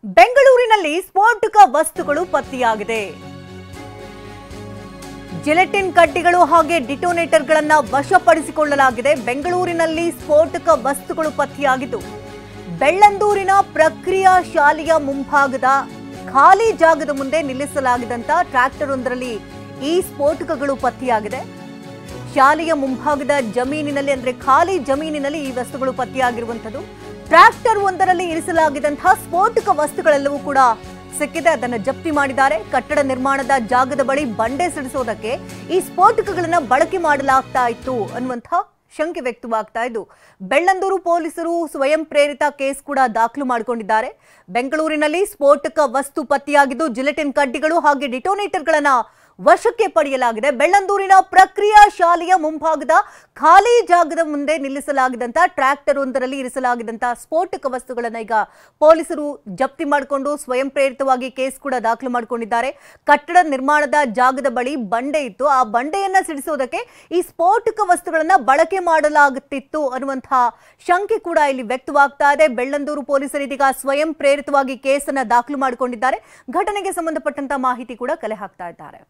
ಬೆಂಗಳೂರಿನಲ್ಲಿ ಸ್ಫೋಟಕ ವಸ್ತುಗಳು ಪತ್ತೆಯಾಗಿದೆ. ಜಿಲೆಟಿನ್ ಕಡ್ಡಿಗಳು ಹಾಗೆ ಡಿಟೋನೇಟರ್ಗಳನ್ನು ವಶಪಡಿಸಿಕೊಳ್ಳಲಾಗಿದೆ. ಬೆಂಗಳೂರಿನಲ್ಲಿ ಸ್ಫೋಟಕ ವಸ್ತುಗಳು ಪತ್ತೆಯಾಗಿದ್ದು ಬೆಳ್ಳಂದೂರಿನ ಪ್ರಕ್ರಿಯಾ ಶಾಲೆಯ ಮುಂಭಾಗದ ಖಾಲಿ ಜಾಗದ ಮುಂದೆ ನಿಲ್ಲಿಸಲಾಗಿದ್ದಂತ ಟ್ರ್ಯಾಕ್ಟರ್ ಒಂದರಲ್ಲಿ ಈ ಸ್ಫೋಟಕಗಳು ಪತ್ತೆಯಾಗಿದೆ. ಶಾಲೆಯ ಮುಂಭಾಗದ ಜಮೀನಿನಲ್ಲಿ ಅಂದ್ರೆ ಖಾಲಿ ಜಮೀನಿನಲ್ಲಿ ಈ ವಸ್ತುಗಳು ಪತ್ತೆಯಾಗಿರುವಂತದ್ದು. ಟ್ರ್ಯಾಕ್ಟರ್ ಒಂದರಲ್ಲಿ ಇರಿಸಲಾಗಿದ್ದಂತಹ ಸ್ಫೋಟಕ ವಸ್ತುಗಳೆಲ್ಲವೂ ಕೂಡ ಸಿಕ್ಕಿದೆ. ಅದನ್ನು ಜಪ್ತಿ ಮಾಡಿದ್ದಾರೆ. ಕಟ್ಟಡ ನಿರ್ಮಾಣದ ಜಾಗದ ಬಳಿ ಬಂಡೆ ಸಿಡಿಸೋದಕ್ಕೆ ಈ ಸ್ಫೋಟಕಗಳನ್ನ ಬಳಕೆ ಮಾಡಲಾಗ್ತಾ ಇತ್ತು ಅನ್ನುವಂತಹ ಶಂಕೆ ವ್ಯಕ್ತವಾಗ್ತಾ ಇದ್ದು ಬೆಳ್ಳಂದೂರು ಪೊಲೀಸರು ಸ್ವಯಂ ಪ್ರೇರಿತ ಕೇಸ್ ಕೂಡ ದಾಖಲು ಮಾಡಿಕೊಂಡಿದ್ದಾರೆ. ಬೆಂಗಳೂರಿನಲ್ಲಿ ಸ್ಫೋಟಕ ವಸ್ತು ಪತ್ತೆಯಾಗಿದ್ದು ಜಿಲೆಟಿನ್ ಕಡ್ಡಿಗಳು ಹಾಗೆ ಡಿಟೋನೇಟರ್ಗಳನ್ನ ವಶಕ್ಕೆ ಪಡೆಯಲಾಗಿದೆ. ಬೆಳ್ಳಂದೂರಿನ ಪ್ರಕ್ರಿಯಾ ಶಾಲೆಯ ಮುಂಭಾಗದ ಖಾಲಿ ಜಾಗದ ಮುಂದೆ ನಿಲ್ಲಿಸಲಾಗಿದ್ದಂತ ಟ್ರ್ಯಾಕ್ಟರ್ ಒಂದರಲ್ಲಿ ಇರಿಸಲಾಗಿದ್ದಂತ ಸ್ಫೋಟಕ ವಸ್ತುಗಳನ್ನು ಈಗ ಪೊಲೀಸರು ಜಪ್ತಿ ಮಾಡಿಕೊಂಡು ಸ್ವಯಂ ಪ್ರೇರಿತವಾಗಿ ಕೇಸ್ ಕೂಡ ದಾಖಲು ಮಾಡಿಕೊಂಡಿದ್ದಾರೆ. ಕಟ್ಟಡ ನಿರ್ಮಾಣದ ಜಾಗದ ಬಳಿ ಬಂಡೆ ಇತ್ತು. ಆ ಬಂಡೆಯನ್ನ ಸಿಡಿಸೋದಕ್ಕೆ ಈ ಸ್ಫೋಟಕ ವಸ್ತುಗಳನ್ನ ಬಳಕೆ ಮಾಡಲಾಗುತ್ತಿತ್ತು ಅನ್ನುವಂತಹ ಶಂಕೆ ಕೂಡ ಇಲ್ಲಿ ವ್ಯಕ್ತವಾಗ್ತಾ ಇದೆ. ಬೆಳ್ಳಂದೂರು ಪೊಲೀಸರು ಇದೀಗ ಸ್ವಯಂ ಪ್ರೇರಿತವಾಗಿ ಕೇಸನ್ನ ದಾಖಲು ಮಾಡಿಕೊಂಡಿದ್ದಾರೆ. ಘಟನೆಗೆ ಸಂಬಂಧಪಟ್ಟಂತ ಮಾಹಿತಿ ಕೂಡ ಕಲೆ ಹಾಕ್ತಾ ಇದ್ದಾರೆ.